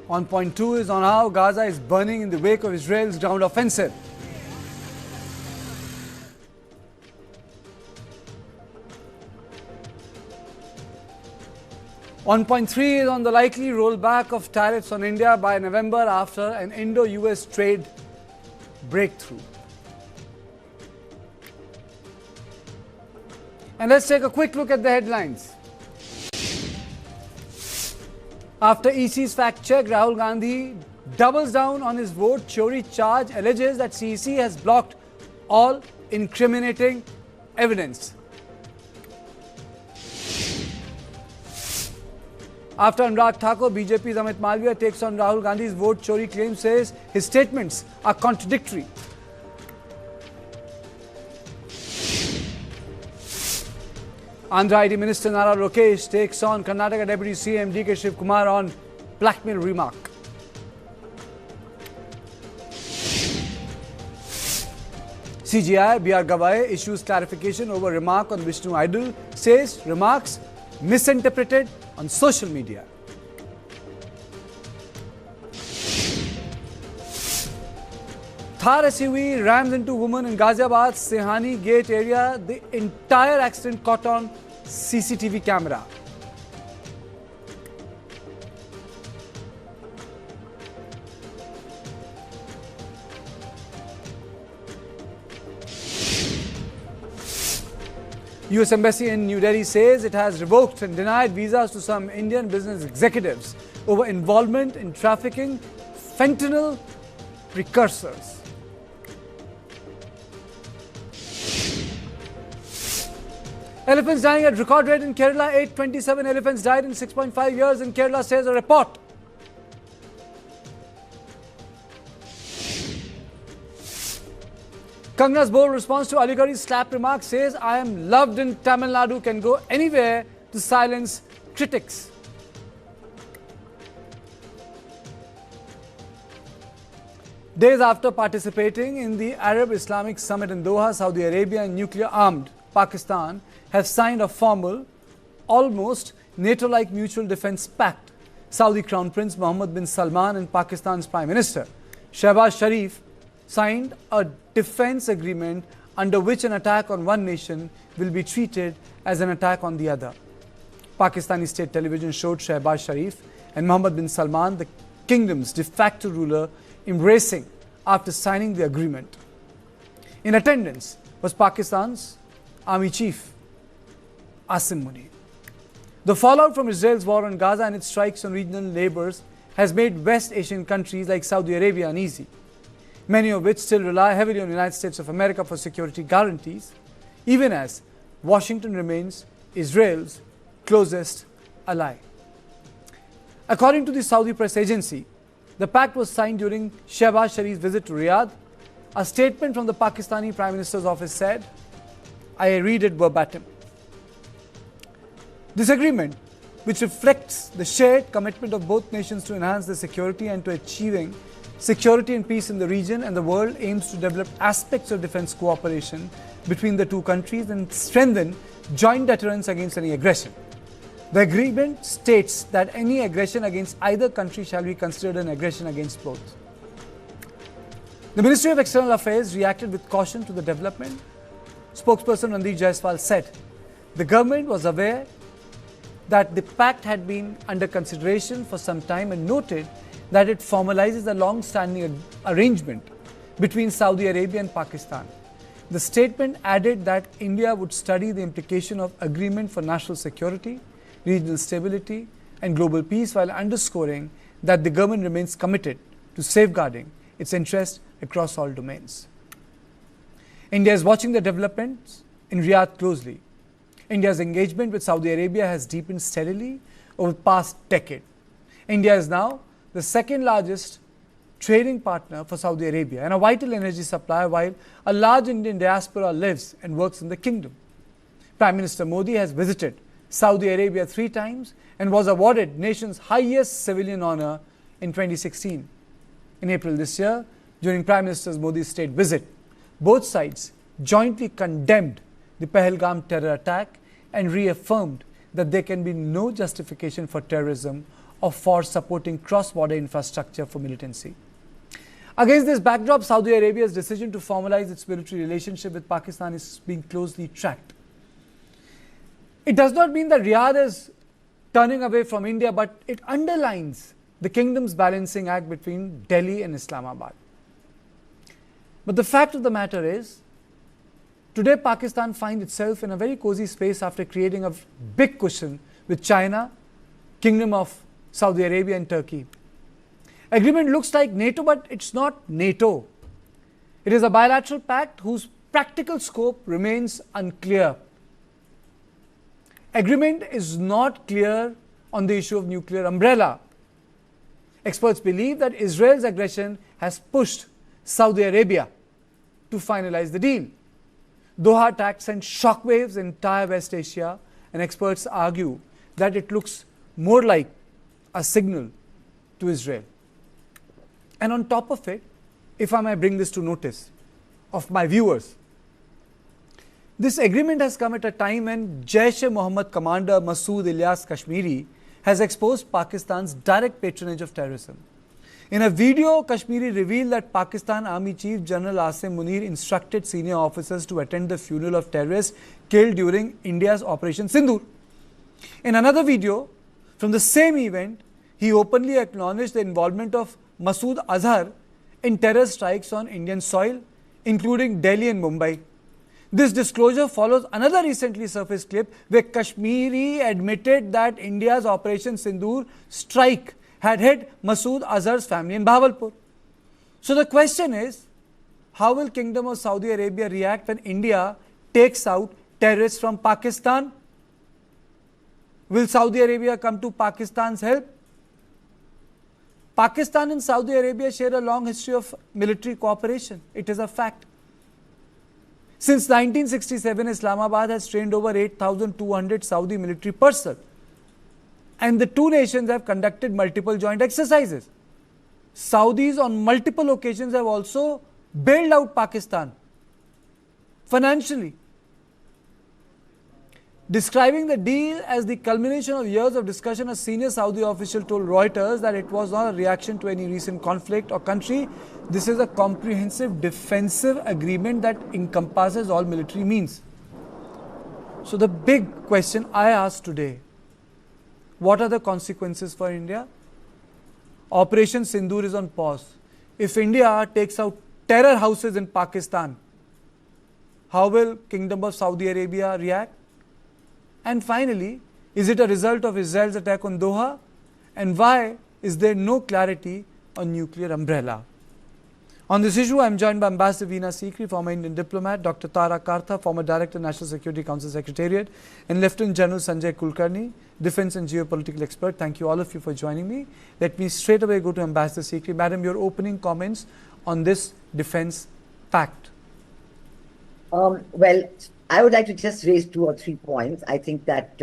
On point 2 is on how Gaza is burning in the wake of Israel's ground offensive. On point 3 is on the likely rollback of tariffs on India by November after an Indo-US trade breakthrough. And let's take a quick look at the headlines. After EC's fact check, Rahul Gandhi doubles down on his vote chori charge, alleges that CEC has blocked all incriminating evidence. After Anurag Thakur, BJP's Amit Malviya takes on Rahul Gandhi's vote chori claim, says his statements are contradictory. Andhra IT Minister Nara Lokesh takes on Karnataka Deputy CM DK Shiv Kumar on blackmail remark. CGI BR Gavai issues clarification over remark on Vishnu Idol, says remarks misinterpreted on social media. Thar SUV rams into woman in Ghaziabad Sehani Gate area. The entire accident caught on CCTV camera. US Embassy in New Delhi says it has revoked and denied visas to some Indian business executives over involvement in trafficking fentanyl precursors. Elephants dying at record rate in Kerala. 827 elephants died in 6.5 years in Kerala, says a report. Kangana's bold response to Ali Garhi's slap remark, says, I am loved in Tamil Nadu, can go anywhere to silence critics. Days after participating in the Arab Islamic Summit in Doha, Saudi Arabia and nuclear-armed Pakistan have signed a formal, almost NATO-like mutual defence pact. Saudi Crown Prince Mohammed bin Salman and Pakistan's Prime Minister Shahbaz Sharif signed a defence agreement under which an attack on one nation will be treated as an attack on the other. Pakistani state television showed Shahbaz Sharif and Mohammed bin Salman, the kingdom's de facto ruler, embracing after signing the agreement. In attendance was Pakistan's Army Chief Asim Munir. The fallout from Israel's war on Gaza and its strikes on regional neighbours has made West Asian countries like Saudi Arabia uneasy, many of which still rely heavily on the United States of America for security guarantees, even as Washington remains Israel's closest ally. According to the Saudi press agency, the pact was signed during Shahbaz Sharif's visit to Riyadh. A statement from the Pakistani Prime Minister's office said, I read it verbatim. This agreement, which reflects the shared commitment of both nations to enhance their security and to achieving security and peace in the region and the world, aims to develop aspects of defense cooperation between the two countries and strengthen joint deterrence against any aggression. The agreement states that any aggression against either country shall be considered an aggression against both. The Ministry of External Affairs reacted with caution to the development. Spokesperson Randeep Jaiswal said the government was aware that the pact had been under consideration for some time and noted that it formalizes a long-standing arrangement between Saudi Arabia and Pakistan. The statement added that India would study the implication of agreement for national security, regional stability and global peace, while underscoring that the government remains committed to safeguarding its interests across all domains. India is watching the developments in Riyadh closely. India's engagement with Saudi Arabia has deepened steadily over the past decade. India is now the second largest trading partner for Saudi Arabia and a vital energy supplier, while a large Indian diaspora lives and works in the kingdom. Prime Minister Modi has visited Saudi Arabia 3 times and was awarded nation's highest civilian honor in 2016. In April this year, during Prime Minister Modi's state visit, both sides jointly condemned the Pahalgam terror attack and reaffirmed that there can be no justification for terrorism of force supporting cross-border infrastructure for militancy. Against this backdrop, Saudi Arabia's decision to formalize its military relationship with Pakistan is being closely tracked. It does not mean that Riyadh is turning away from India, but it underlines the kingdom's balancing act between Delhi and Islamabad. But the fact of the matter is, today Pakistan finds itself in a very cozy space after creating a big cushion with China, Kingdom of Saudi Arabia and Turkey. Agreement looks like NATO, but it's not NATO. It is a bilateral pact whose practical scope remains unclear. Agreement is not clear on the issue of nuclear umbrella. Experts believe that Israel's aggression has pushed Saudi Arabia to finalize the deal. Doha attack sent shockwaves in entire West Asia, and experts argue that it looks more like a signal to Israel. And on top of it, if I may bring this to notice of my viewers, this agreement has come at a time when Jaish-e-Mohammed commander Masood Ilyas Kashmiri has exposed Pakistan's direct patronage of terrorism. In a video, Kashmiri revealed that Pakistan Army Chief General Asim Munir instructed senior officers to attend the funeral of terrorists killed during India's Operation Sindoor. In another video from the same event, he openly acknowledged the involvement of Masood Azhar in terror strikes on Indian soil, including Delhi and Mumbai. This disclosure follows another recently surfaced clip where Kashmiri admitted that India's Operation Sindoor strike had hit Masood Azhar's family in Bahawalpur. So the question is, how will Kingdom of Saudi Arabia react when India takes out terrorists from Pakistan? Will Saudi Arabia come to Pakistan's help? Pakistan and Saudi Arabia share a long history of military cooperation. It is a fact. Since 1967, Islamabad has trained over 8,200 Saudi military personnel, and the two nations have conducted multiple joint exercises. Saudis on multiple occasions have also bailed out Pakistan financially. Describing the deal as the culmination of years of discussion, a senior Saudi official told Reuters that it was not a reaction to any recent conflict or country. This is a comprehensive defensive agreement that encompasses all military means. So the big question I ask today, what are the consequences for India? Operation Sindoor is on pause. If India takes out terror houses in Pakistan, how will Kingdom of Saudi Arabia react? And finally, is it a result of Israel's attack on Doha? And why is there no clarity on nuclear umbrella? On this issue, I am joined by Ambassador Veena Sikri, former Indian diplomat, Dr. Tara Kartha, former Director, National Security Council Secretariat, and Lieutenant General Sanjay Kulkarni, Defence and Geopolitical Expert. Thank you all of you for joining me. Let me straight away go to Ambassador Sikri. Madam, your opening comments on this Defence Pact. Well, I would like to just raise 2 or 3 points. I think that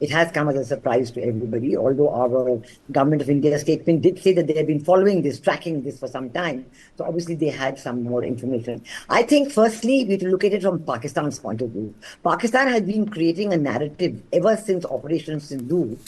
it has come as a surprise to everybody, although our Government of India statement did say that they have been following this, tracking this for some time. So obviously they had some more information. I think firstly, we have to look at it from Pakistan's point of view. Pakistan has been creating a narrative ever since Operation Sindoor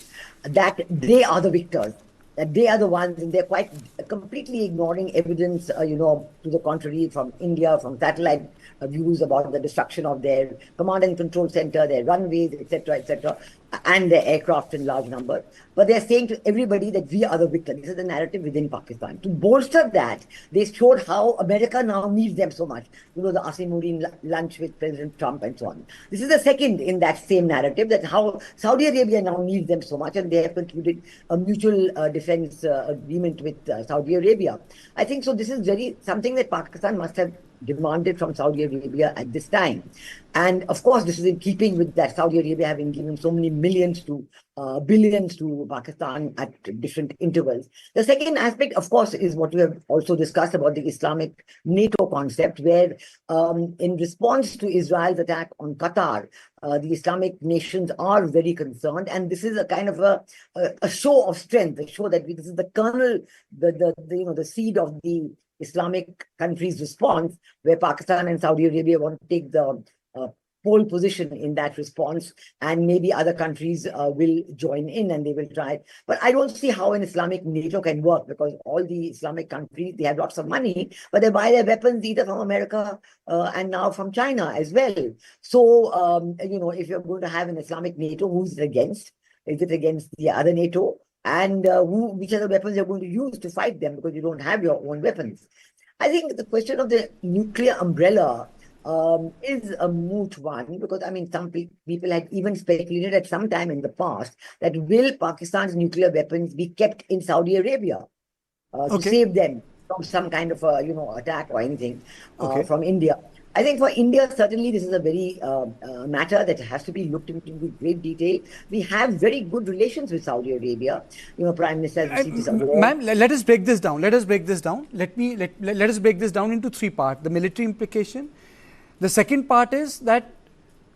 that they are the victors, that they are the ones, and they're quite completely ignoring evidence, to the contrary from India, from satellite views about the destruction of their command and control center, their runways, etc., and their aircraft in large numbers. But they're saying to everybody that we are the victim. This is the narrative within Pakistan. To bolster that, they showed how America now needs them so much. The Asim Munir lunch with President Trump and so on. This is the second in that same narrative, that how Saudi Arabia now needs them so much, and they have concluded a mutual defense agreement with Saudi Arabia. I think so. This is something that Pakistan must have demanded from Saudi Arabia at this time. And of course, this is in keeping with that Saudi Arabia having given so many millions to billions to Pakistan at different intervals. The second aspect, of course, is what we have also discussed about the Islamic NATO concept, where in response to Israel's attack on Qatar, the Islamic nations are very concerned, and this is a kind of a show of strength, a show that this is the kernel, the seed of the Islamic countries' response, where Pakistan and Saudi Arabia want to take the pole position in that response, and maybe other countries will join in and they will try. But I don't see how an Islamic NATO can work, because all the Islamic countries, they have lots of money, but they buy their weapons either from America and now from China as well. So, if you're going to have an Islamic NATO, who's it against? Is it against the other NATO? And which are the weapons you're going to use to fight them, because you don't have your own weapons? I think the question of the nuclear umbrella is a moot one, because some people had even speculated at some time in the past that will Pakistan's nuclear weapons be kept in Saudi Arabia to save them from some kind of attack or anything from India. I think for India, certainly this is a very matter that has to be looked into with great detail. We have very good relations with Saudi Arabia. Prime Minister has received this award. Ma'am, let us break this down. Let us break this down. Let us break this down into three parts. The military implication. The second part is that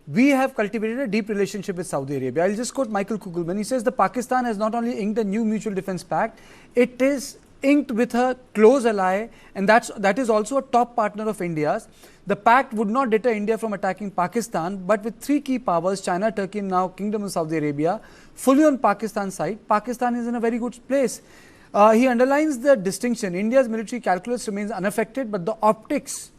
we have cultivated a deep relationship with Saudi Arabia. I'll just quote Michael Kugelman. He says the Pakistan has not only inked a new mutual defence pact, it is inked with a close ally, and that is also a top partner of India's. The pact would not deter India from attacking Pakistan, but with three key powers, China, Turkey and now Kingdom of Saudi Arabia, fully on Pakistan's side, Pakistan is in a very good place. He underlines the distinction. India's military calculus remains unaffected, but the optics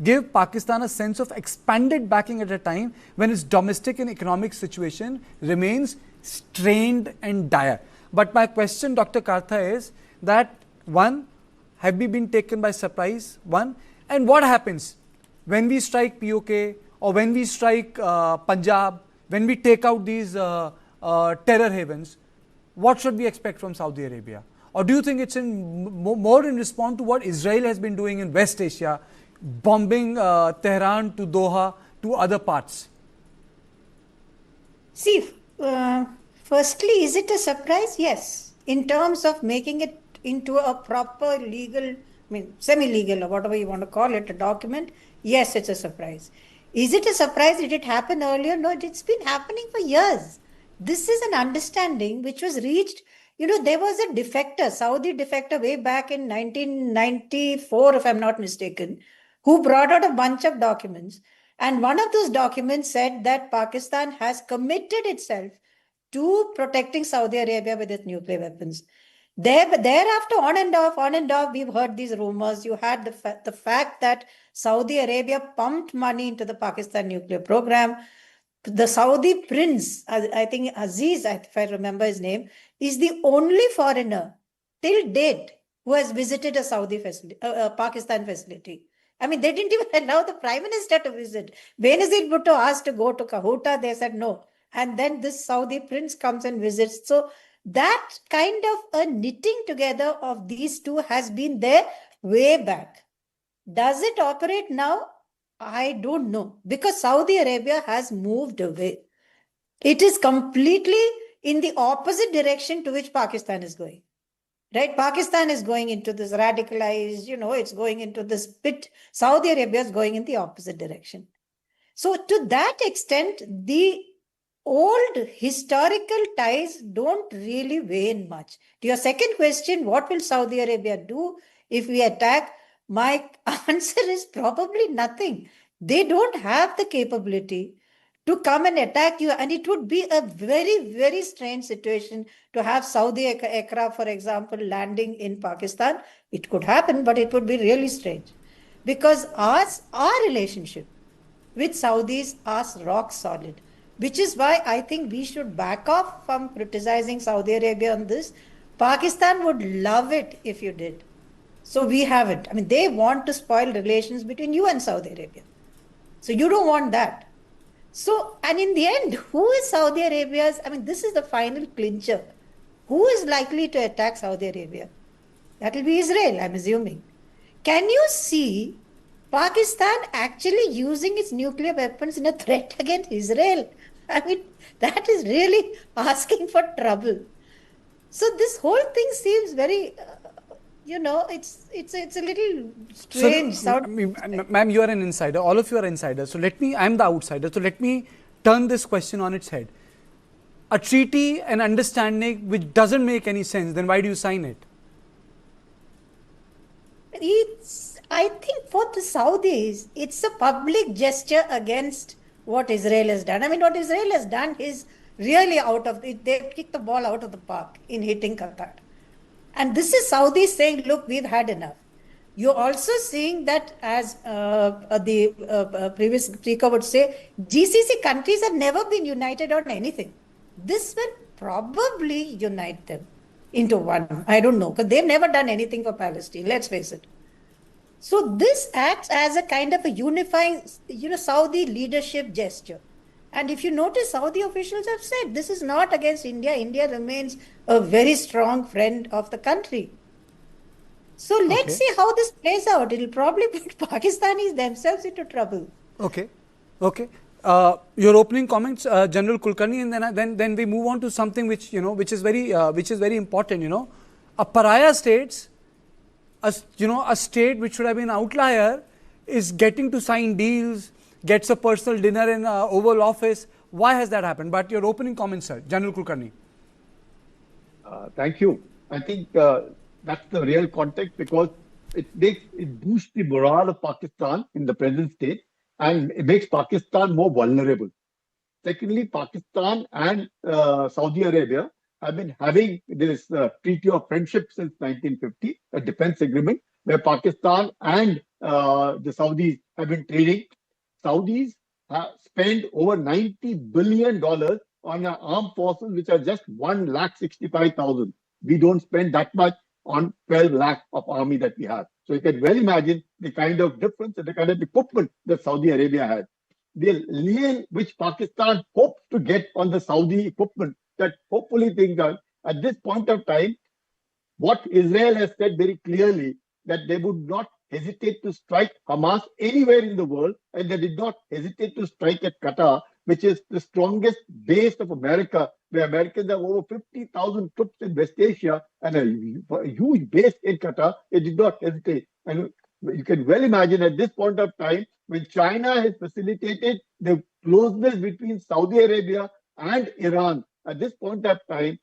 give Pakistan a sense of expanded backing at a time when its domestic and economic situation remains strained and dire. But my question, Dr. Kartha, is that, one, have we been taken by surprise? One, and what happens when we strike POK or when we strike Punjab, when we take out these terror havens? What should we expect from Saudi Arabia? Or do you think it's more in response to what Israel has been doing in West Asia, bombing Tehran to Doha to other parts? See, firstly, is it a surprise? Yes. In terms of making it into a proper legal, semi-legal or whatever you want to call it, a document, yes, it's a surprise. Is it a surprise? Did it happen earlier? No, it's been happening for years. This is an understanding which was reached. There was a defector, Saudi defector way back in 1994, if I'm not mistaken, who brought out a bunch of documents. And one of those documents said that Pakistan has committed itself to protecting Saudi Arabia with its nuclear weapons. Thereafter, on and off, we've heard these rumors. You had the fact that Saudi Arabia pumped money into the Pakistan nuclear program. The Saudi prince, I think Aziz, if I remember his name, is the only foreigner till date who has visited a Saudi facility, Pakistan facility. They didn't even allow the prime minister to visit. Benazir Bhutto asked to go to Kahuta. They said no. And then this Saudi prince comes and visits. So that kind of a knitting together of these two has been there way back. Does it operate now? I don't know, because Saudi Arabia has moved away. It is completely in the opposite direction to which Pakistan is going. Right? Pakistan is going into this radicalized, it's going into this bit. Saudi Arabia is going in the opposite direction. So to that extent, the old historical ties don't really wane much. To your second question, what will Saudi Arabia do if we attack? My answer is probably nothing. They don't have the capability to come and attack you. And it would be a very, very strange situation to have Saudi aircraft, for example, landing in Pakistan. It could happen, but it would be really strange. Because our relationship with Saudis are rock solid. Which is why I think we should back off from criticizing Saudi Arabia on this. Pakistan would love it if you did. So we haven't. They want to spoil relations between you and Saudi Arabia. So you don't want that. So, and in the end, who is Saudi Arabia's? This is the final clincher. Who is likely to attack Saudi Arabia? That will be Israel, I'm assuming. Can you see Pakistan actually using its nuclear weapons in a threat against Israel? That is really asking for trouble. So this whole thing seems very, it's a little strange. So, ma'am, you are an insider. All of you are insiders. So I'm the outsider. So let me turn this question on its head. A treaty, an understanding which doesn't make any sense, then why do you sign it? I think for the Saudis, it's a public gesture against what Israel has done. I mean, what Israel has done is really they've kicked the ball out of the park in hitting Qatar. And this is Saudi saying, look, we've had enough. You're also seeing that, as the previous speaker would say, GCC countries have never been united on anything. This will probably unite them into one. I don't know, because they've never done anything for Palestine, let's face it. So this acts as a kind of a unifying, Saudi leadership gesture. And if you notice, Saudi officials have said this is not against India. India remains a very strong friend of the country. So let's see how this plays out. It'll probably put Pakistanis themselves into trouble. Okay. Your opening comments, General Kulkarni, and then we move on to something which is very important. A pariah states, a state which should have been an outlier, is getting to sign deals, gets a personal dinner in Oval Office. Why has that happened? But your opening comments, sir, General Kulkarni. Thank you. I think that's the real context, because it boosts the morale of Pakistan in the present state, and it makes Pakistan more vulnerable. Secondly, Pakistan and Saudi Arabia have been having this treaty of friendship since 1950, a defense agreement where Pakistan and the Saudis have been trading. Saudis have spent over $90 billion on our armed forces, which are just 1,65,000. We don't spend that much on 12 lakh of army that we have. So you can well imagine the kind of difference and the kind of equipment that Saudi Arabia has. The lien which Pakistan hopes to get on the Saudi equipment, that hopefully things are, at this point of time, what Israel has said very clearly, that they would not hesitate to strike Hamas anywhere in the world, and they did not hesitate to strike at Qatar, which is the strongest base of America, where Americans have over 50,000 troops in West Asia and a huge base in Qatar. They did not hesitate. And you can well imagine at this point of time, when China has facilitated the closeness between Saudi Arabia and Iran, at this point of time,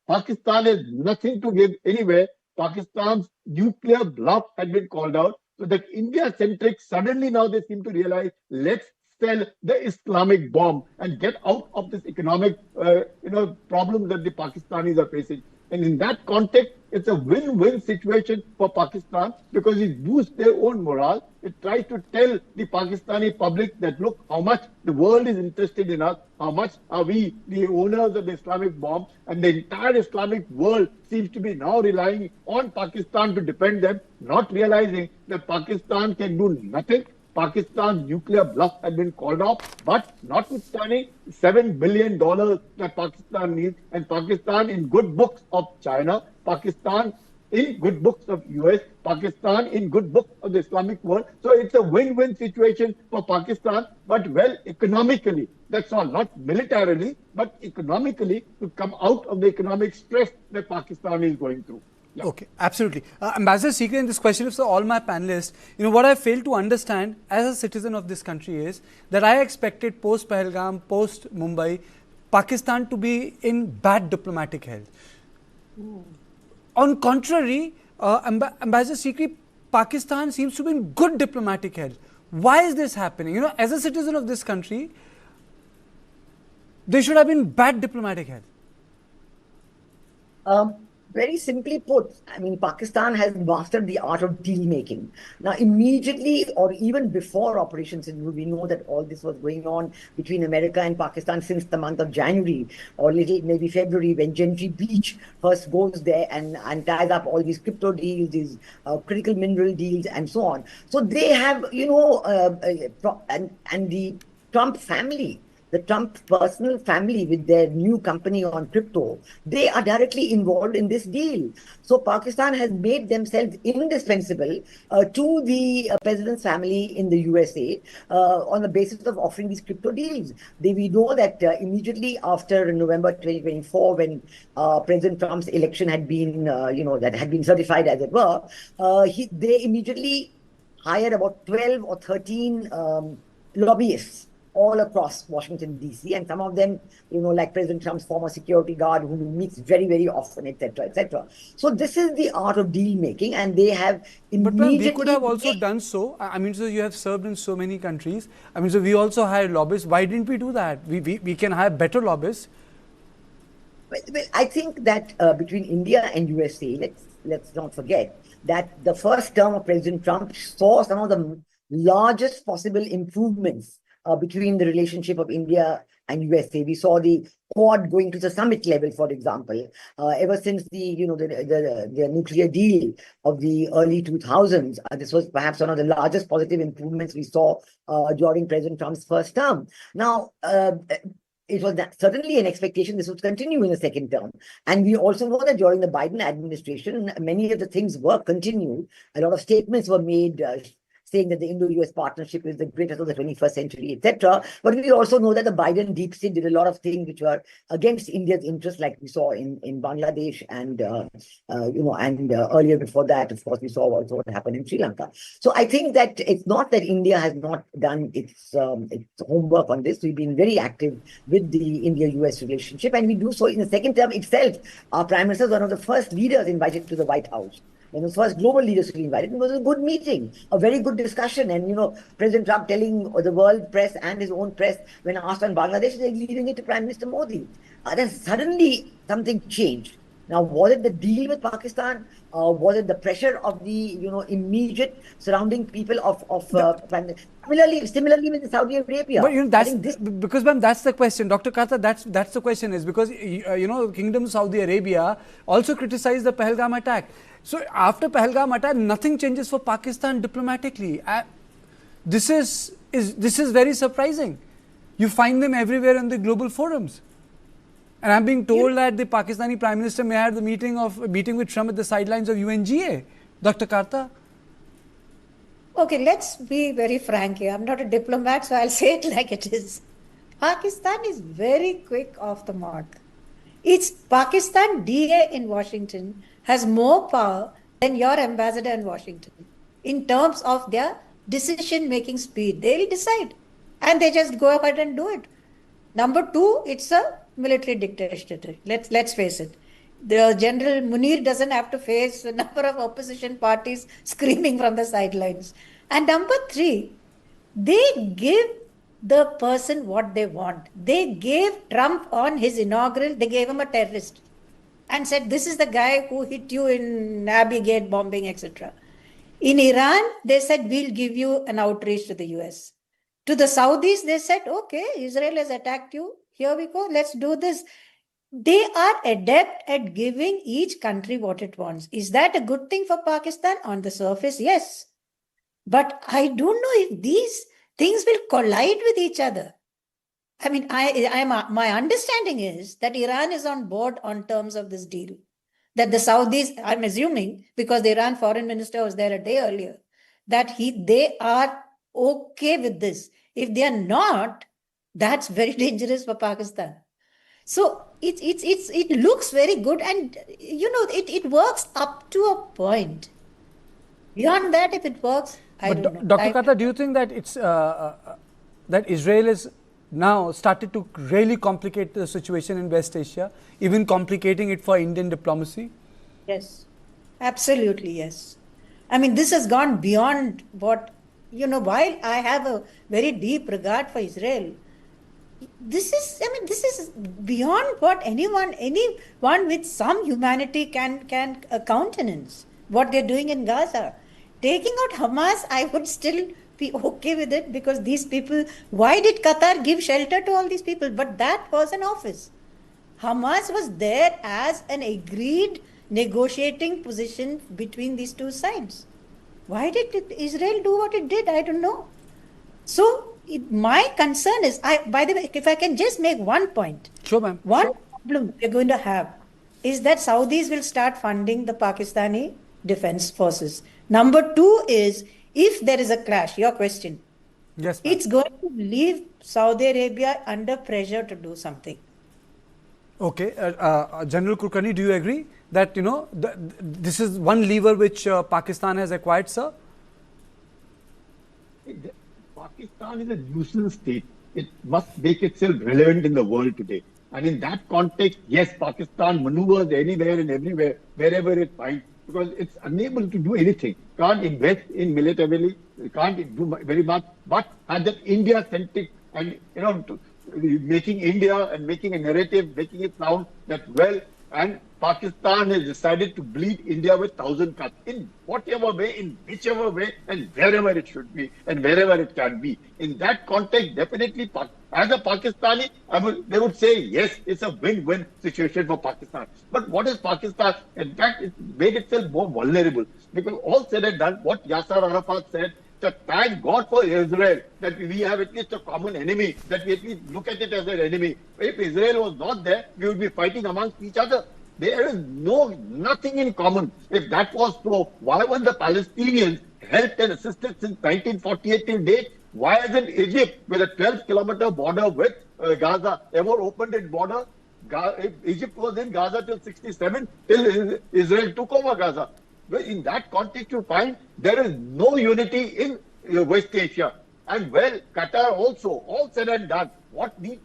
Pakistan has nothing to give anywhere. Pakistan's nuclear bluff had been called out. So the India-centric, suddenly now they seem to realize, let's sell the Islamic bomb and get out of this economic problems that the Pakistanis are facing. And in that context, it's a win-win situation for Pakistan, because it boosts their own morale. It tries to tell the Pakistani public that, look, how much the world is interested in us, how much are we the owners of the Islamic bomb, and the entire Islamic world seems to be now relying on Pakistan to defend them, not realizing that Pakistan can do nothing. Pakistan's nuclear bluff has been called off, but notwithstanding $7 billion that Pakistan needs, and Pakistan in good books of China, Pakistan in good books of US, Pakistan in good books of the Islamic world. So it's a win-win situation for Pakistan, but well, economically, that's all, not militarily, but economically, to come out of the economic stress that Pakistan is going through. Yeah. Okay, absolutely. Ambassador Sikri, in this question is for all my panelists. What I fail to understand as a citizen of this country is that I expected post Pahalgam, post Mumbai, Pakistan to be in bad diplomatic health. On contrary, Ambassador Sikri, Pakistan seems to be in good diplomatic health. Why is this happening? As a citizen of this country, they should have been bad diplomatic health. Very simply put, I mean, Pakistan has mastered the art of deal making. Now, immediately or even before Operation Sindoor, we know that all this was going on between America and Pakistan since the month of January or maybe February, when Gentry Beach first goes there and ties up all these crypto deals, these critical mineral deals, and so on. So they have, and the Trump family, the Trump personal family with their new company on crypto, they are directly involved in this deal. So Pakistan has made themselves indispensable to the president's family in the USA on the basis of offering these crypto deals. We know that immediately after November 2024, when President Trump's election had been, that had been certified, as it were, they immediately hired about 12 or 13 lobbyists all across Washington, D.C., and some of them, like President Trump's former security guard, whom he meets very, very often, etc., etc. So this is the art of deal making, and they have But immediately... we could have also done so. I mean, so you have served in so many countries. I mean, so we also hired lobbyists. Why didn't we do that? We can hire better lobbyists. Well, I think that between India and USA, let's not forget that the first term of President Trump saw some of the largest possible improvements between the relationship of India and USA. We saw the Quad going to the summit level, for example. Ever since the nuclear deal of the early 2000s, this was perhaps one of the largest positive improvements we saw during President Trump's first term. Now, it was certainly an expectation this would continue in the second term. And we also know that during the Biden administration, many of the things were continued. A lot of statements were made saying that the Indo-US partnership is the greatest of the 21st century, etc. But we also know that the Biden deep state did a lot of things which were against India's interests, like we saw in Bangladesh and earlier before that, of course, we saw also what happened in Sri Lanka. So I think that it's not that India has not done its homework on this. We've been very active with the India-US relationship, and we do so in the second term itself. Our Prime Minister was one of the first leaders invited to the White House. When the first global leaders to be invited, it was a good meeting, a very good discussion. And, President Trump telling the world press and his own press, when asked on Bangladesh, they're leaving it to Prime Minister Modi. Then suddenly something changed. Now, was it the deal with Pakistan? Was it the pressure of the, immediate surrounding people of similarly with Saudi Arabia? But that's because, ma'am, that's the question, Dr. Kata. That's the question is because Kingdom of Saudi Arabia also criticized the Pahalgam attack. So after Pahalgam attack, nothing changes for Pakistan diplomatically. This is very surprising. You find them everywhere in the global forums. And I'm being told that the Pakistani Prime Minister may have the meeting with Trump at the sidelines of UNGA. Dr. Karta? Okay, let's be very frank here. I'm not a diplomat, so I'll say it like it is. Pakistan is very quick off the mark. It's Pakistan DA in Washington has more power than your ambassador in Washington in terms of their decision-making speed. They'll decide and they just go ahead and do it. Number two, it's a military dictatorship. Let's face it. The General Munir doesn't have to face a number of opposition parties screaming from the sidelines. And number three, they give the person what they want. They gave Trump on his inaugural, they gave him a terrorist and said, this is the guy who hit you in Abbey Gate bombing, etc. In Iran, they said, we'll give you an outreach to the US. To the Saudis, they said, okay, Israel has attacked you. Here we go. Let's do this. They are adept at giving each country what it wants. Is that a good thing for Pakistan? On the surface, yes. But I don't know if these things will collide with each other. I mean, my understanding is that Iran is on board on terms of this deal. That the Saudis, I'm assuming, because the Iran foreign minister was there a day earlier, that they are okay with this. If they are not, that's very dangerous for Pakistan. So it looks very good, and it works up to a point. Beyond that, if it works, I don't know. Dr. Kata, do you think that it's that Israel is now started to really complicate the situation in West Asia, even complicating it for Indian diplomacy? Yes, absolutely, yes. I mean, this has gone beyond what, while I have a very deep regard for Israel, this is beyond what anyone with some humanity can countenance. What they're doing in Gaza. Taking out Hamas, I would still be okay with it, because these people, why did Qatar give shelter to all these people? But that was an office. Hamas was there as an agreed negotiating position between these two sides. Why did Israel do what it did? I don't know. So my concern is, by the way, if I can just make one point. Sure, ma'am. One problem we're going to have is that Saudis will start funding the Pakistani defense forces. Number two is, if there is a clash, your question, yes, it's going to leave Saudi Arabia under pressure to do something. Okay, General Kulkarni, do you agree that this is one lever which Pakistan has acquired, sir? Pakistan is a nuisance state. it must make itself relevant in the world today. And in that context, yes, Pakistan maneuvers anywhere and everywhere, wherever it finds, because it's unable to do anything. Can't invest in militarily, can't do very much, but has that India-centric and, making India and making a narrative, making it sound that, well, and Pakistan has decided to bleed India with 1,000 cuts in whatever way, in whichever way, and wherever it should be, and wherever it can be. In that context, definitely, as a Pakistani, they would say, yes, it's a win-win situation for Pakistan. But what is Pakistan? In fact, it made itself more vulnerable. Because all said and done, what Yasser Arafat said, that thank God for Israel that we have at least a common enemy, that we at least look at it as an enemy. If Israel was not there, we would be fighting amongst each other. There is nothing in common. If that was so, why weren't the Palestinians helped and assisted since 1948 till date? Why hasn't Egypt, with a 12-kilometer border with Gaza, ever opened its border? Egypt was in Gaza till 67, till Israel took over Gaza. Well, in that context, you find there is no unity in West Asia. And well, Qatar also, all said and done, what needs,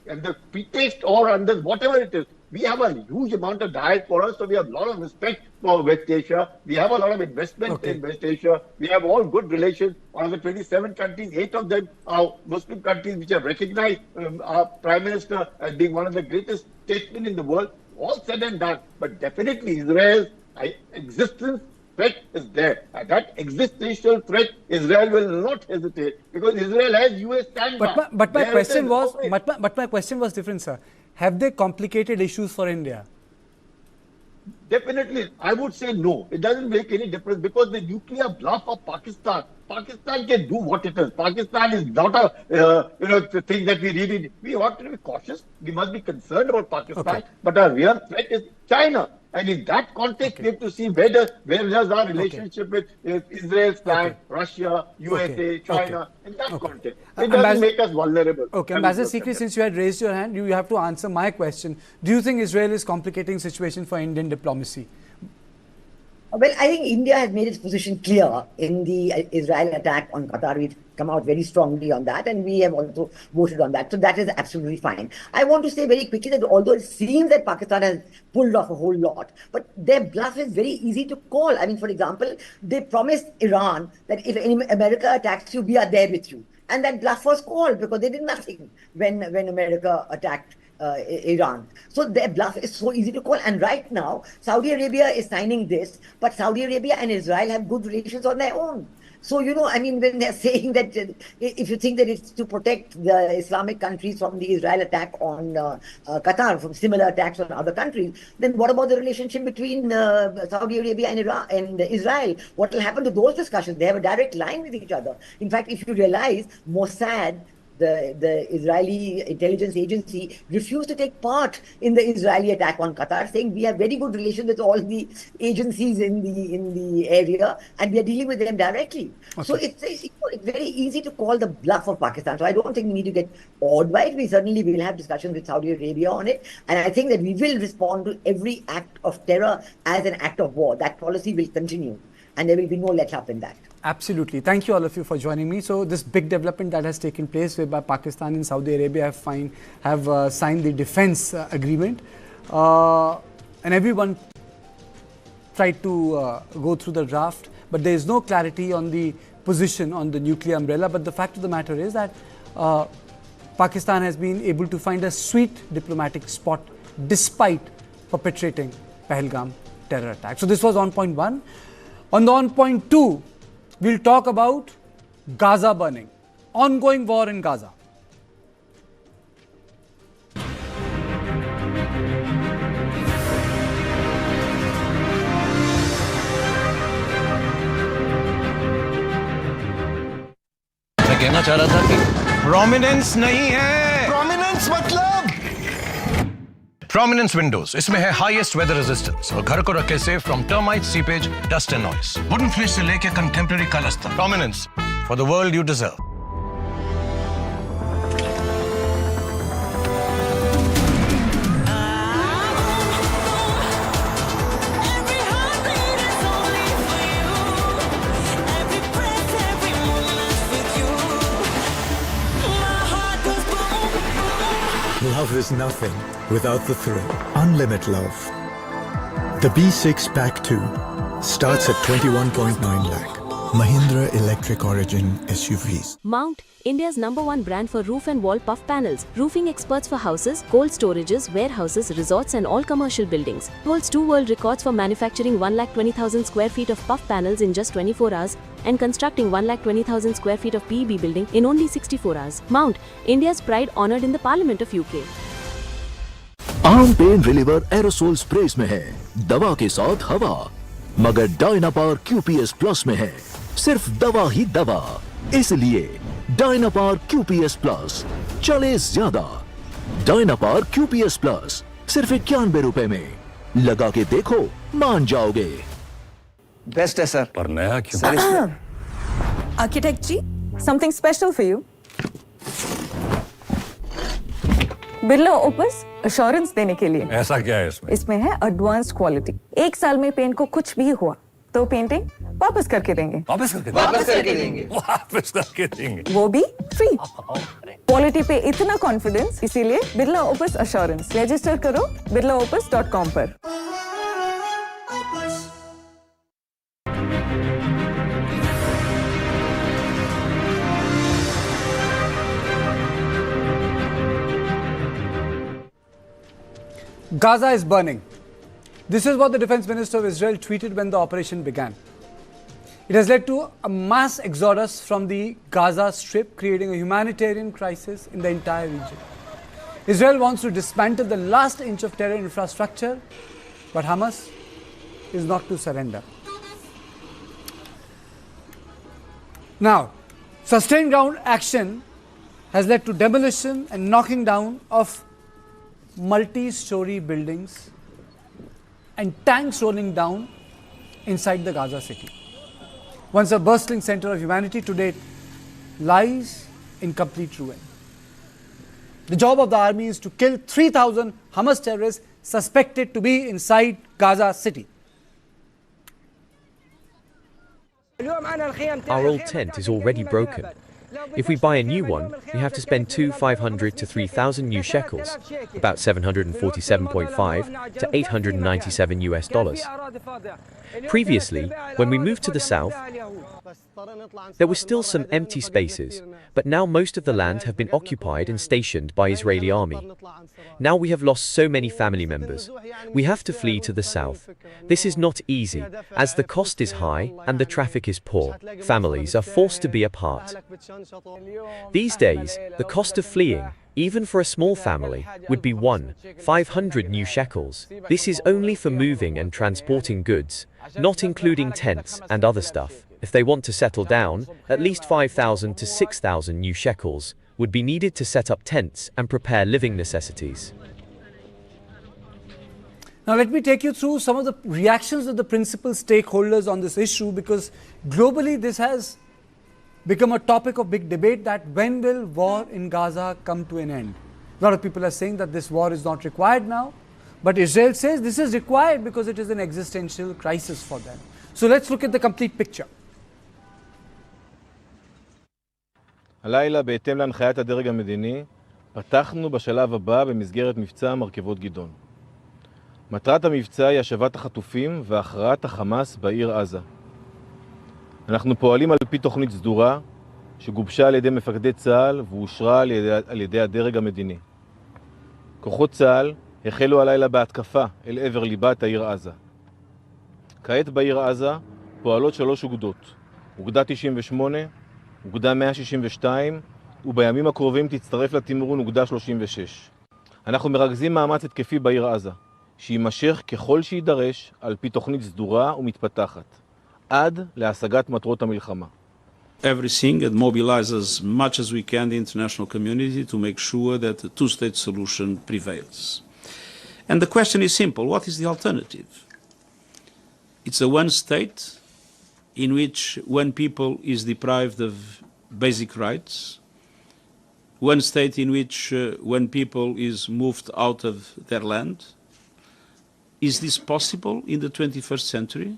and the pretext or under whatever it is, we have a huge amount of diaspora, so we have a lot of respect for West Asia. We have a lot of investment in West Asia. We have all good relations. Out of the 27 countries, 8 of them are Muslim countries which have recognized our Prime Minister as being one of the greatest statesmen in the world. All said and done. But definitely Israel's existence threat is there. And that existential threat, Israel will not hesitate because Israel has US standby. But my question was different, sir. Have they complicated issues for India? Definitely, I would say no. It doesn't make any difference because the nuclear bluff of Pakistan can do what it is. Pakistan is not the thing that we really. We ought to be cautious. We must be concerned about Pakistan. But our real threat is China. And in that context, we have to see where does our relationship with Israel stand, Russia, USA, China. In that context, it doesn't make us vulnerable. Okay, Ambassador Sikri, since you had raised your hand, you have to answer my question. Do you think Israel is complicating situation for Indian diplomacy? Well, I think India has made its position clear in the Israel attack on Qatar. We've come out very strongly on that, and we have also voted on that. So that is absolutely fine. I want to say very quickly that although it seems that Pakistan has pulled off a whole lot, but their bluff is very easy to call. I mean, for example, they promised Iran that if America attacks you, we are there with you. And that bluff was called because they did nothing when America attacked Iran. So their bluff is so easy to call. And right now, Saudi Arabia is signing this, but Saudi Arabia and Israel have good relations on their own. So, I mean, when they're saying that if you think that it's to protect the Islamic countries from the Israel attack on Qatar, from similar attacks on other countries, then what about the relationship between Saudi Arabia and Iran and Israel? What will happen to those discussions? They have a direct line with each other. In fact, if you realize, Mossad, the Israeli intelligence agency, refused to take part in the Israeli attack on Qatar, saying we have very good relations with all the agencies in the area and we are dealing with them directly. Okay. So it's very easy to call the bluff of Pakistan. So I don't think we need to get awed by it. We certainly will have discussions with Saudi Arabia on it. And I think that we will respond to every act of terror as an act of war. That policy will continue and there will be no let up in that. Absolutely. Thank you all of you for joining me. So this big development that has taken place whereby Pakistan and Saudi Arabia have signed the defense agreement and everyone tried to go through the draft, but there is no clarity on the position on the nuclear umbrella. But the fact of the matter is that Pakistan has been able to find a sweet diplomatic spot despite perpetrating Pahalgam terror attack. So this was on point 1. On the on point 2, we'll talk about Gaza burning, ongoing war in Gaza. मैं कहना चाह रहा था कि prominence नहीं है, prominence मतलब prominence Windows, इसमें है हाईएस्ट वेदर रेजिस्टेंस और घर को रखे safe from termite, seepage, dust and noise. Wooden finish से लेके कंटेम्परेरी कलर्स तक। Prominence for the world you deserve. My heart Love is nothing without the thrill. Unlimit love. The B6 Pack 2 starts at 21.9 lakh. Mahindra Electric Origin SUVs. Mount, India's #1 brand for roof and wall puff panels. Roofing experts for houses, cold storages, warehouses, resorts and all commercial buildings. Holds 2 world records for manufacturing 1,20,000 square feet of puff panels in just 24 hours and constructing 1,20,000 square feet of PEB building in only 64 hours. Mount, India's pride honoured in the Parliament of UK. आम pain reliever aerosol स्प्रेस में है, दवा के साथ हवा, मगर Dynapar QPS plus में है सिर्फ दवा ही दवा। इसलिए डायनापार QPS प्लस चले ज्यादा। डायनापार QPS प्लस सिर्फ 91 रुपए में, लगा के देखो मान जाओगे। बेस्ट है सर, पर नया क्यों? Architect ji, something special for you. Birla opus assurance देने के लिए। ऐसा क्या है इसमें? इसमें है एडवांस क्वालिटी। 1 साल में पेंट को कुछ भी हुआ तो पेंटिंग वापस करके देंगे। वापस करके देंगे। वो भी फ्री। क्वालिटी पे इतना कॉन्फिडेंस, इसीलिए बिरला ओपस एश्योरेंस। रजिस्टर करो birlaopus.com पर। Gaza is burning. This is what the Defense Minister of Israel tweeted when the operation began. It has led to a mass exodus from the Gaza Strip, creating a humanitarian crisis in the entire region. Israel wants to dismantle the last inch of terror infrastructure, but Hamas is not to surrender. Now, sustained ground action has led to demolition and knocking down of multi-story buildings and tanks rolling down inside the Gaza city. Once a bustling center of humanity, today lies in complete ruin. The job of the army is to kill 3,000 Hamas terrorists suspected to be inside Gaza city. Our old tent is already broken. If we buy a new one, we have to spend 2,500 to 3,000 new shekels, about 747.5 to 897 US dollars. Previously, when we moved to the south, there were still some empty spaces, but now most of the land have been occupied and stationed by Israeli army. Now we have lost so many family members. We have to flee to the south. This is not easy, as the cost is high and the traffic is poor. Families are forced to be apart. These days, the cost of fleeing, even for a small family, would be 1,500 new shekels. This is only for moving and transporting goods, not including tents and other stuff. If they want to settle down, at least 5,000 to 6,000 new shekels would be needed to set up tents and prepare living necessities. Now let me take you through some of the reactions of the principal stakeholders on this issue, because globally this has become a topic of big debate, that when will war in Gaza come to an end? A lot of people are saying that this war is not required now, but Israel says this is required because it is an existential crisis for them. So let's look at the complete picture. הלילה, בהתאם להנחיית הדרג המדיני, פתחנו בשלב הבא במסגרת מבצע מרכבות גדעון. מטרת המבצע היא השבת החטופים והכרעת החמאס בעיר עזה. אנחנו פועלים על פי תוכנית סדורה שגובשה על ידי מפקדי צה"ל ואושרה על ידי הדרג המדיני. כוחות צה"ל החלו הלילה בהתקפה אל עבר ליבת העיר עזה. כעת בעיר עזה פועלות 3 אוגדות, אוגדה 98, אוגדה 162, ובימים הקרובים תצטרף לתמרון אוגדה 36. אנחנו מרכזים מאמץ התקפי בעיר עזה, שימשך ככל שידרש על פי תוכנית סדורה ומתפתחת, עד להשגת מטרות המלחמה. Everything and mobilize as much as we can the international community to make sure that the two-state solution prevails. And the question is simple: what is the alternative? It's a one-state in which one people is deprived of basic rights, one state in which one people is moved out of their land. Is this possible in the 21st century?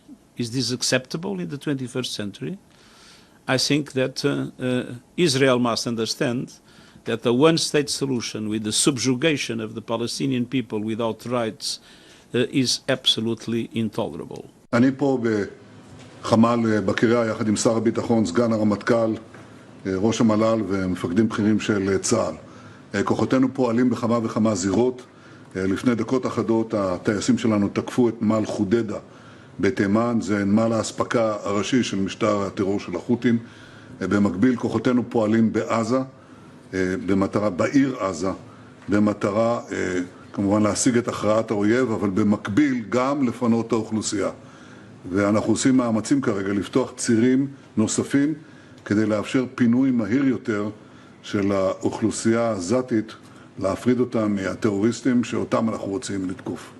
Is this acceptable in the 21st century? I think that Israel must understand that the one-state solution with the subjugation of the Palestinian people without rights is absolutely intolerable. אני פה בחמ"ל בקריה יחד עם שר הביטחון, סגן הרמטכ"ל, ראש המל"ל ומפקדים בכירים של צה"ל. כוחותינו פועלים בכמה וכמה זירות. לפני דקות אחדות הטייסים שלנו תקפו את נמל חודדה בתימן, זה נמל האספקה הראשי של משטר הטרור של החות'ים. במקביל כוחותינו פועלים בעזה, בעיר עזה, במטרה כמובן להשיג את הכרעת האויב, אבל במקביל גם לפנות את האוכלוסייה. ואנחנו עושים מאמצים כרגע לפתוח צירים נוספים כדי לאפשר פינוי מהיר יותר של האוכלוסייה העזתית, להפריד אותם מהטרוריסטים שאותם אנחנו רוצים לתקוף.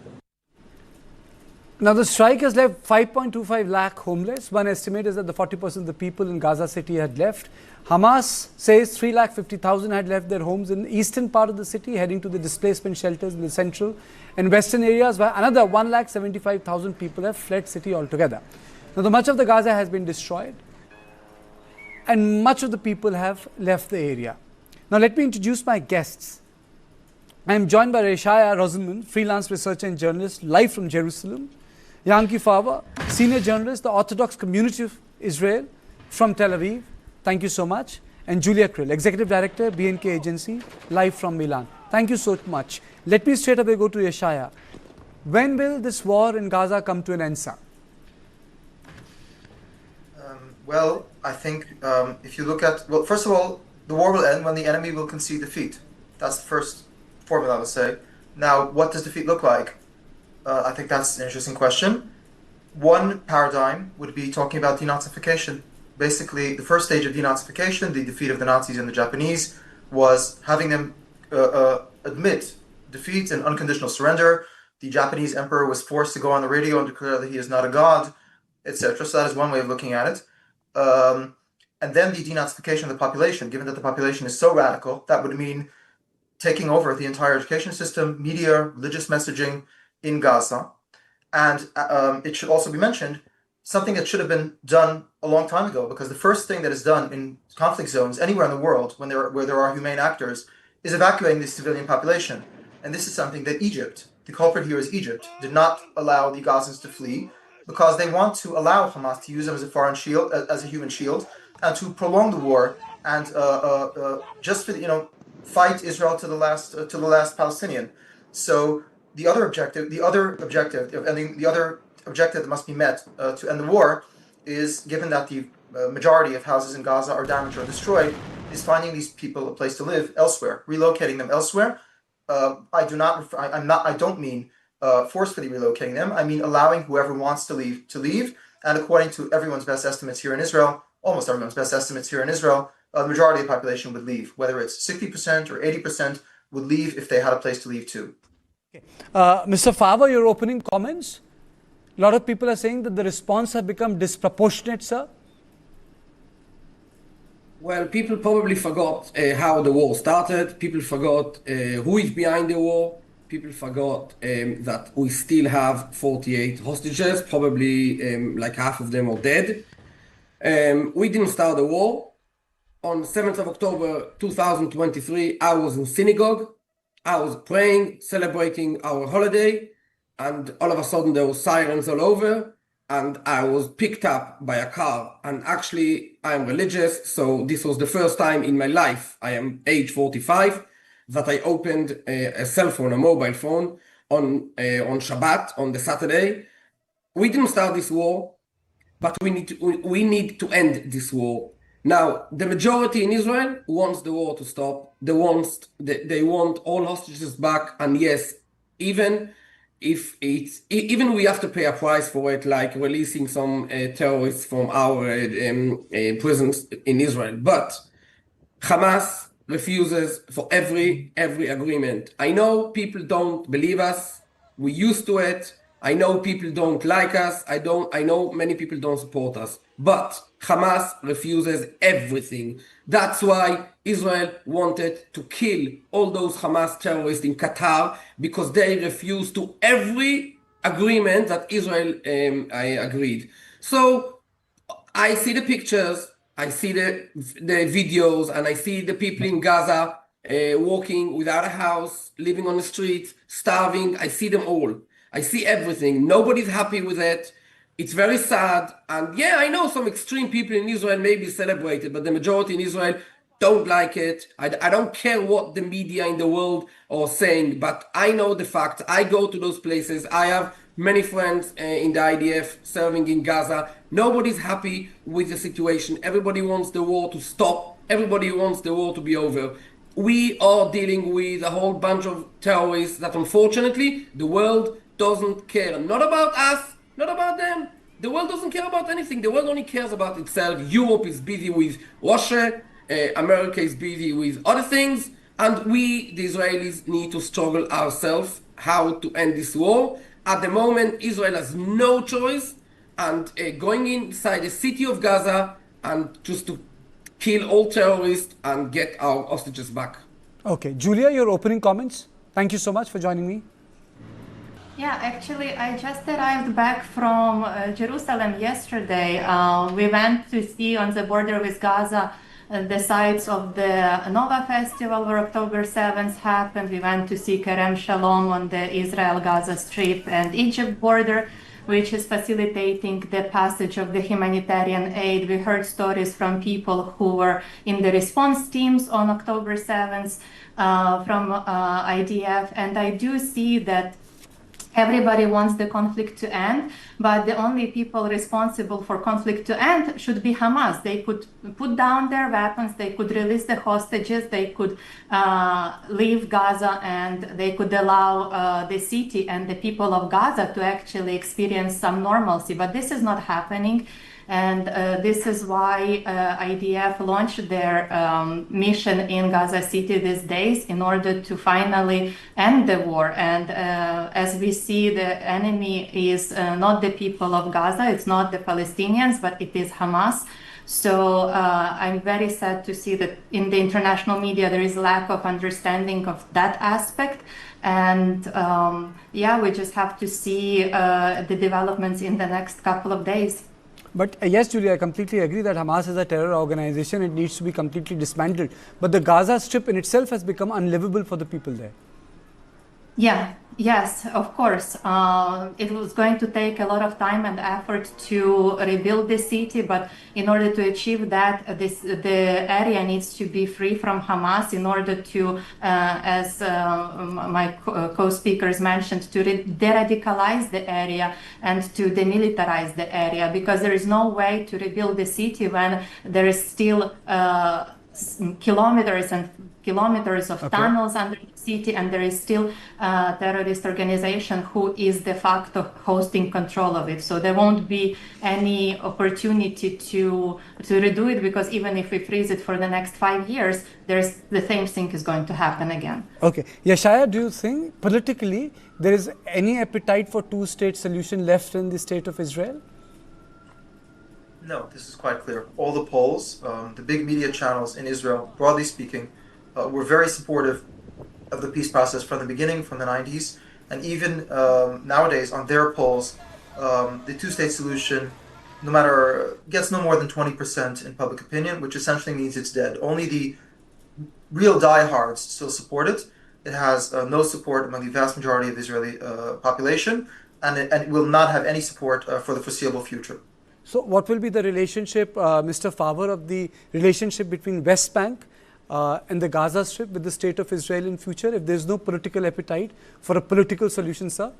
Now the strike has left 5.25 lakh homeless. One estimate is that the 40% of the people in Gaza city had left. Hamas says 3,50,000 had left their homes in the eastern part of the city, heading to the displacement shelters in the central and western areas, while another 1,75,000 people have fled city altogether. Now much of the Gaza has been destroyed and much of the people have left the area. Now let me introduce my guests. I am joined by Reshaya Rosenman, freelance researcher and journalist, live from Jerusalem. Yanki Fava, senior journalist, the Orthodox Community of Israel from Tel Aviv. Thank you so much. And Julia Krill, executive director, BNK Agency, live from Milan. Thank you so much. Let me straight away go to Yeshaya. When will this war in Gaza come to an end, sir? Well, I think if you look at, well, first of all, the war will end when the enemy will concede defeat. That's the first formula, I would say. Now, what does defeat look like? I think that's an interesting question. One paradigm would be talking about denazification. Basically, the first stage of denazification, the defeat of the Nazis and the Japanese, was having them admit defeat and unconditional surrender. The Japanese emperor was forced to go on the radio and declare that he is not a god, etc. So that is one way of looking at it. And then the denazification of the population, given that the population is so radical, that would mean taking over the entire education system, media, religious messaging in Gaza. And it should also be mentioned, something that should have been done a long time ago, because the first thing that is done in conflict zones anywhere in the world where there are humane actors is evacuating the civilian population. And this is something that Egypt, the culprit here is Egypt, did not allow the Gazans to flee because they want to allow Hamas to use them as a foreign shield, as a human shield, and to prolong the war and just for fight Israel to the last Palestinian. So the other objective that must be met to end the war is, given that the majority of houses in Gaza are damaged or destroyed, is finding these people a place to live elsewhere, relocating them elsewhere. I don't mean forcefully relocating them. I mean allowing whoever wants to leave. And according to everyone's best estimates here in Israel, almost everyone's best estimates here in Israel, the majority of the population would leave. Whether it's 60% or 80% would leave if they had a place to leave too. Okay. Mr. Fava, your opening comments? A lot of people are saying that the response has become disproportionate, sir. Well, people probably forgot how the war started. People forgot who is behind the war. People forgot that we still have 48 hostages. Probably like half of them are dead. We didn't start the war. On 7th of October 2023, I was in synagogue. I was praying, celebrating our holiday, and all of a sudden there were sirens all over, and I was picked up by a car. And actually, I am religious, so this was the first time in my life, I am age 45, that I opened a cell phone, a mobile phone, on Shabbat, on the Saturday. We didn't start this war, but we need to end this war. Now, the majority in Israel wants the war to stop. They want all hostages back, and yes, even we have to pay a price for it, like releasing some terrorists from our prisons in Israel. But Hamas refuses for every agreement. I know people don't believe us. We're used to it. I know people don't like us. I know many people don't support us. But Hamas refuses everything. That's why Israel wanted to kill all those Hamas terrorists in Qatar, because they refused to every agreement that Israel agreed. So I see the pictures, I see the videos, and I see the people in Gaza walking without a house, living on the street, starving. I see them all. I see everything. Nobody's happy with it. It's very sad. And yeah, I know some extreme people in Israel maybe celebrate it, but the majority in Israel don't like it. I don't care what the media in the world are saying, but I know the fact. I go to those places. I have many friends in the IDF serving in Gaza. Nobody's happy with the situation. Everybody wants the war to stop. Everybody wants the war to be over. We are dealing with a whole bunch of terrorists that unfortunately the world doesn't care. Not about us, not about them. The world doesn't care about anything. The world only cares about itself. Europe is busy with Russia. America is busy with other things. And we, the Israelis, need to struggle ourselves how to end this war. At the moment, Israel has no choice. And going inside the city of Gaza and just to kill all terrorists and get our hostages back. Okay, Julia, your opening comments. Thank you so much for joining me. Yeah, actually, I just arrived back from Jerusalem yesterday. We went to see on the border with Gaza the sites of the Nova Festival where October 7th happened. We went to see Kerem Shalom on the Israel-Gaza Strip and Egypt border, which is facilitating the passage of the humanitarian aid. We heard stories from people who were in the response teams on October 7th from IDF, and I do see that everybody wants the conflict to end, but the only people responsible for conflict to end should be Hamas. They could put down their weapons, they could release the hostages, they could leave Gaza, and they could allow the city and the people of Gaza to actually experience some normalcy. But this is not happening. And this is why IDF launched their mission in Gaza City these days in order to finally end the war. And as we see, the enemy is not the people of Gaza, it's not the Palestinians, but it is Hamas. So I'm very sad to see that in the international media there is lack of understanding of that aspect. And yeah, we just have to see the developments in the next couple of days. But yes, Julia, I completely agree that Hamas is a terror organization. It needs to be completely dismantled. But the Gaza Strip in itself has become unlivable for the people there. Yeah, yes, of course. It was going to take a lot of time and effort to rebuild the city, but in order to achieve that, the area needs to be free from Hamas in order to, as my co-speakers mentioned, to de-radicalize the area and to demilitarize the area, because there is no way to rebuild the city when there is still kilometers and kilometers of tunnels under the city, and there is still a terrorist organization who is de facto hosting control of it. So there won't be any opportunity to redo it, because even if we freeze it for the next 5 years, there's the same thing is going to happen again. Okay. Yeshaya, do you think politically there is any appetite for two-state solution left in the state of Israel? No, this is quite clear. All the polls, the big media channels in Israel, broadly speaking, were very supportive of the peace process from the beginning, from the 90s. And even nowadays, on their polls, the two-state solution, gets no more than 20% in public opinion, which essentially means it's dead. Only the real diehards still support it. It has no support among the vast majority of the Israeli population, and it will not have any support for the foreseeable future. So what will be the relationship, Mr. Favre, of the relationship between West Bank and the Gaza Strip with the state of Israel in future, if there is no political appetite for a political solution, sir?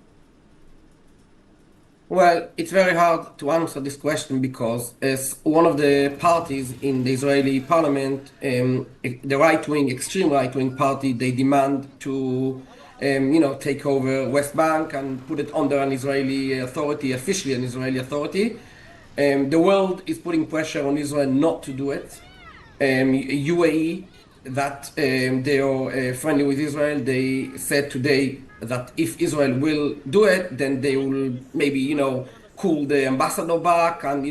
Well, it's very hard to answer this question because as one of the parties in the Israeli parliament, the right-wing, extreme right-wing party, they demand to take over West Bank and put it under an Israeli authority, officially an Israeli authority. The world is putting pressure on Israel not to do it. UAE, that they are friendly with Israel, they said today that if Israel will do it, then they will maybe, call the ambassador back and,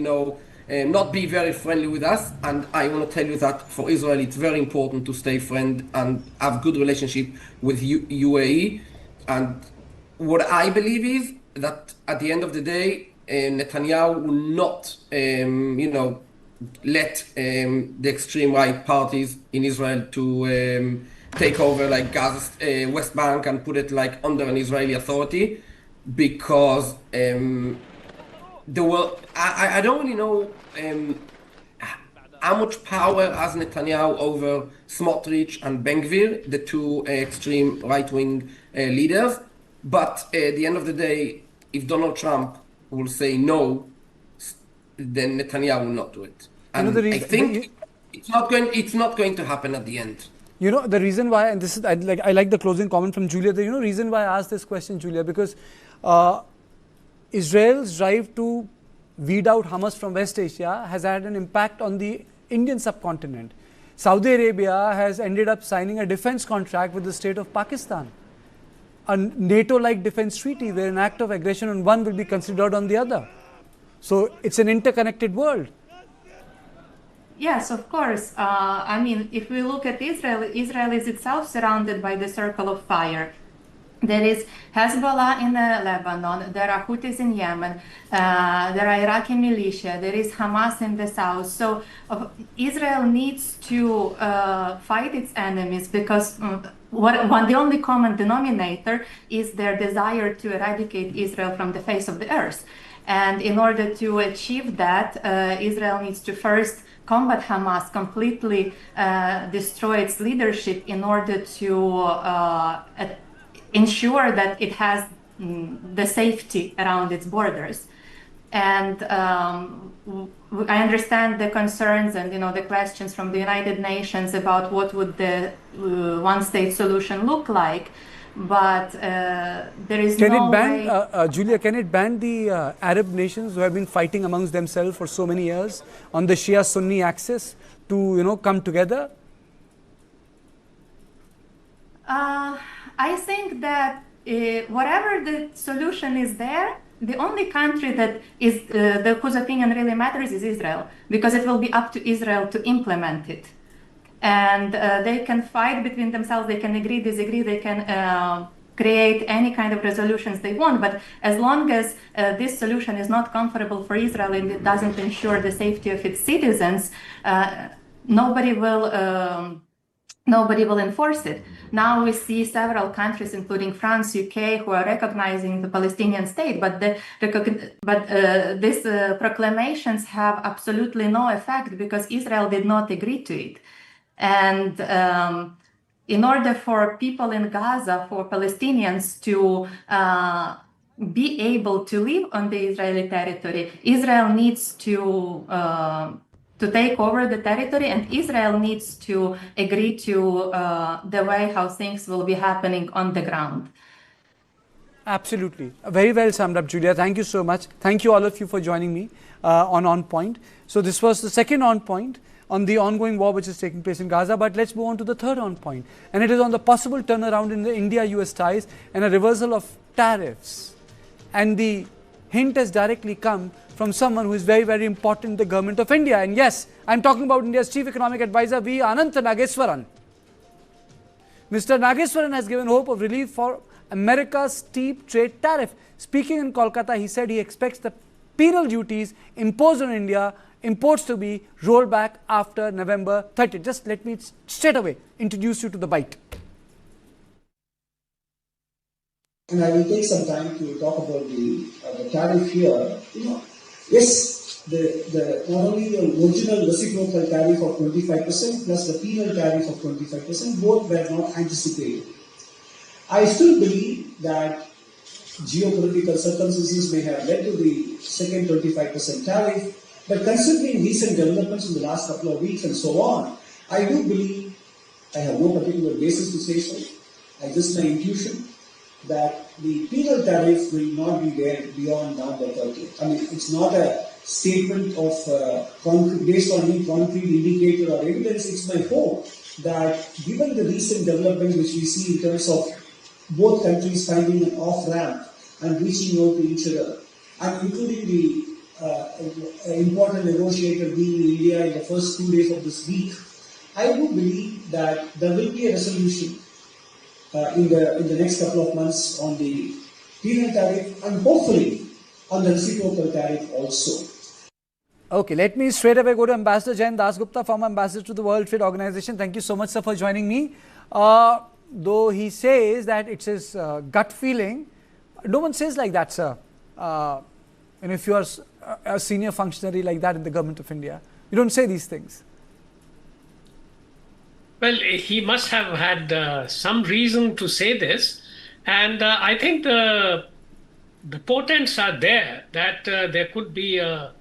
not be very friendly with us. And I want to tell you that for Israel, it's very important to stay friend and have good relationship with UAE. And what I believe is that at the end of the day, Netanyahu will not, let the extreme right parties in Israel to take over like Gaza, West Bank, and put it like under an Israeli authority, because the world. I don't really know how much power has Netanyahu over Smotrich and Ben-Gvir, the two extreme right-wing leaders. But at the end of the day, if Donald Trump will say no, then Netanyahu will not do it. And I think it's not going to happen at the end. You know, the reason why, and this is, I like the closing comment from Julia, the reason why I asked this question, Julia, because Israel's drive to weed out Hamas from West Asia has had an impact on the Indian subcontinent. Saudi Arabia has ended up signing a defense contract with the state of Pakistan, a NATO-like defense treaty where an act of aggression on one will be considered on the other. So it's an interconnected world. Yes, of course. I mean, if we look at Israel, Israel is itself surrounded by the circle of fire. There is Hezbollah in Lebanon, there are Houthis in Yemen, there are Iraqi militia, there is Hamas in the south. So Israel needs to fight its enemies, because the only common denominator is their desire to eradicate Israel from the face of the earth. And in order to achieve that, Israel needs to first combat Hamas, completely destroy its leadership in order to ensure that it has the safety around its borders. And I understand the concerns and the questions from the United Nations about what would the one-state solution look like. But there is no way... Julia, can it ban the Arab nations who have been fighting amongst themselves for so many years on the Shia-Sunni axis to, come together? I think that whatever the solution is there, the only country that is whose opinion really matters is Israel, because it will be up to Israel to implement it. And they can fight between themselves, they can agree, disagree, they can create any kind of resolutions they want. But as long as this solution is not comfortable for Israel and it doesn't ensure the safety of its citizens, nobody will enforce it. Now we see several countries, including France, UK, who are recognizing the Palestinian state, but these proclamations have absolutely no effect because Israel did not agree to it. And in order for people in Gaza, for Palestinians to be able to live on the Israeli territory, Israel needs to take over the territory, and Israel needs to agree to the way how things will be happening on the ground. Absolutely. Very well summed up, Julia. Thank you so much. Thank you all of you for joining me on Point. So this was the second On Point on the ongoing war which is taking place in Gaza. But let's move on to the third On Point. And it is on the possible turnaround in the India-US ties and a reversal of tariffs. And the hint has directly come from someone who is very, very important in the government of India. And yes, I'm talking about India's Chief Economic Advisor, V. Anantha Nageswaran. Mr. Nageswaran has given hope of relief for America's steep trade tariff. Speaking in Kolkata, he said he expects the penal duties imposed on India imports to be rolled back after November 30th. Just let me straight away introduce you to the bite. And I will take some time to talk about the tariff here. Yes, not only the original reciprocal tariff of 25% plus the penal tariff of 25%, both were not anticipated. I still believe that geopolitical circumstances may have led to the second 25% tariff, but considering recent developments in the last couple of weeks and so on, I do believe, I have no particular basis to say so, just my intuition, that the penal tariff will not be there beyond November 30th. I mean, it's not a statement of based on any concrete indicator or evidence. It's my hope that given the recent developments which we see in terms of both countries finding an off-ramp and reaching out to each other, and including the important negotiator being in India in the first 2 days of this week, I do believe that there will be a resolution in the next couple of months on the penal tariff and hopefully on the reciprocal tariff also. Okay, let me straight away go to Ambassador Jain Dasgupta, former ambassador to the World Trade Organization. Thank you so much, sir, for joining me. though he says that it's his gut feeling, no one says like that, sir. And if you are a senior functionary like that in the government of India, you don't say these things. Well, he must have had some reason to say this, and I think the portents are there that there could be a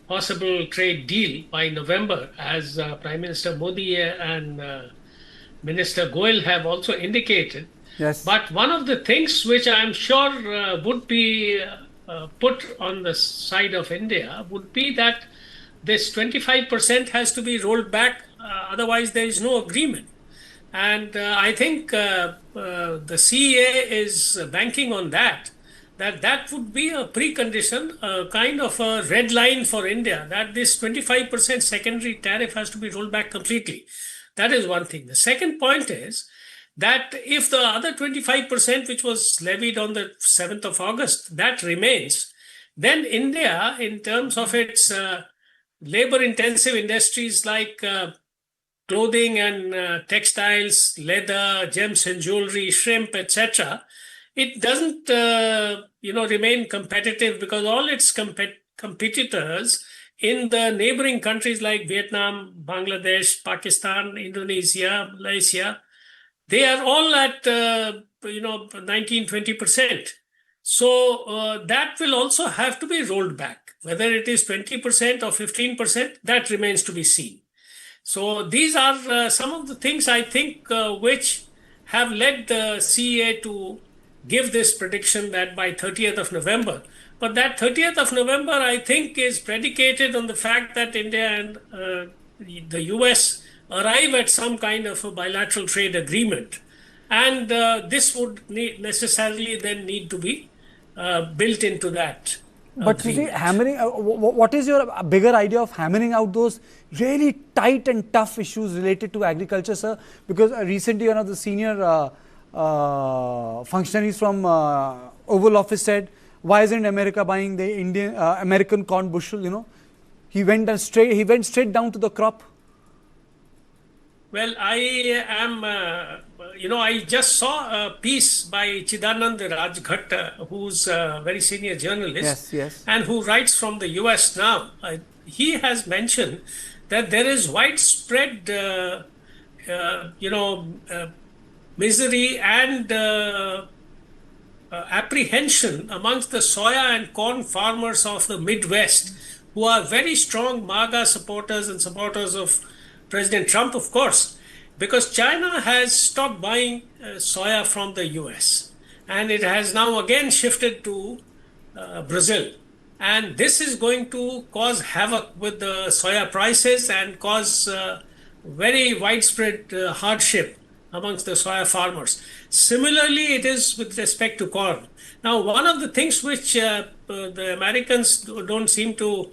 possible trade deal by November, as Prime Minister Modi and Minister Goel have also indicated. Yes. But one of the things which I'm sure would be put on the side of India would be that this 25% has to be rolled back, otherwise there is no agreement. And I think the CEA is banking on that would be a precondition, a kind of a red line for India, that this 25% secondary tariff has to be rolled back completely. That is one thing. The second point is that if the other 25%, which was levied on the 7th of August, that remains, then India, in terms of its labor-intensive industries like clothing and textiles, leather, gems and jewelry, shrimp, etc., it doesn't, remain competitive, because all its competitors in the neighboring countries like Vietnam, Bangladesh, Pakistan, Indonesia, Malaysia, they are all at 19-20%. So that will also have to be rolled back. Whether it is 20% or 15%, that remains to be seen. So these are some of the things I think which have led the CEA to give this prediction that by 30th of November. But that 30th of November, I think, is predicated on the fact that India and the US arrive at some kind of a bilateral trade agreement. And this would necessarily then need to be built into that. But you see, hammering, what is your bigger idea of hammering out those really tight and tough issues related to agriculture, sir? Because recently one of the senior functionaries from Oval Office said, why isn't America buying the American corn bushel, He went straight down to the crop. Well, I am, I just saw a piece by Chidanand Rajghat, who's a very senior journalist, yes. and who writes from the US now. He has mentioned that there is widespread, misery and apprehension amongst the soya and corn farmers of the Midwest, who are very strong MAGA supporters and supporters of President Trump, of course, because China has stopped buying soya from the US, and it has now again shifted to Brazil. And this is going to cause havoc with the soya prices and cause very widespread hardship amongst the soya farmers. Similarly, it is with respect to corn. Now, one of the things which the Americans don't seem to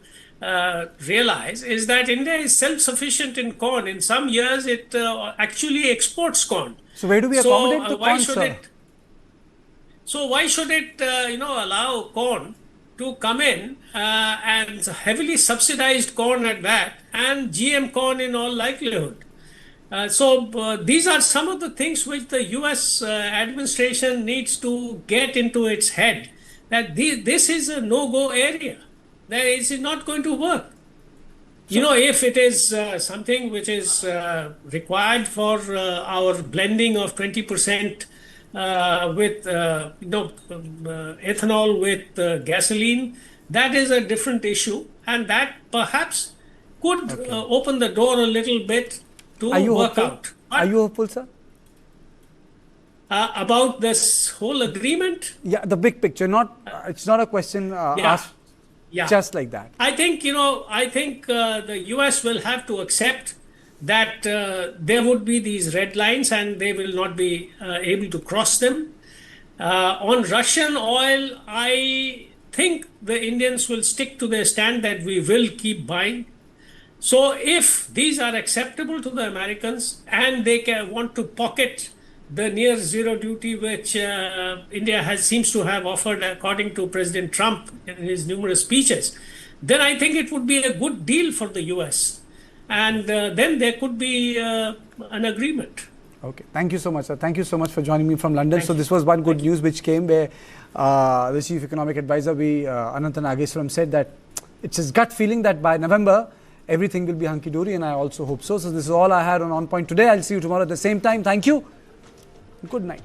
realize is that India is self-sufficient in corn. In some years, it actually exports corn. So where do we accommodate the corn, sir? So why should it, allow corn to come in and heavily subsidized corn at that, and GM corn in all likelihood? So these are some of the things which the US administration needs to get into its head, that this is a no-go area. That is not going to work. If it is something which is required for our blending of 20% with ethanol with gasoline, that is a different issue, and that perhaps could open the door a little bit to work out. Are you hopeful, sir? About this whole agreement? Yeah, the big picture. It's not a question asked just like that. I think the US will have to accept that there would be these red lines and they will not be able to cross them. On Russian oil, I think the Indians will stick to their stand that we will keep buying. So if these are acceptable to the Americans and they want to pocket the near zero duty which India seems to have offered according to President Trump in his numerous speeches, then I think it would be a good deal for the US. And then there could be an agreement. Okay, thank you so much, sir. Thank you so much for joining me from London. So this was one good news which came where the Chief Economic Advisor, Anantha Nageswaram, said that it's his gut feeling that by November, everything will be hunky-dory, and I also hope so. So this is all I had on Point today. I'll see you tomorrow at the same time. Thank you. Good night.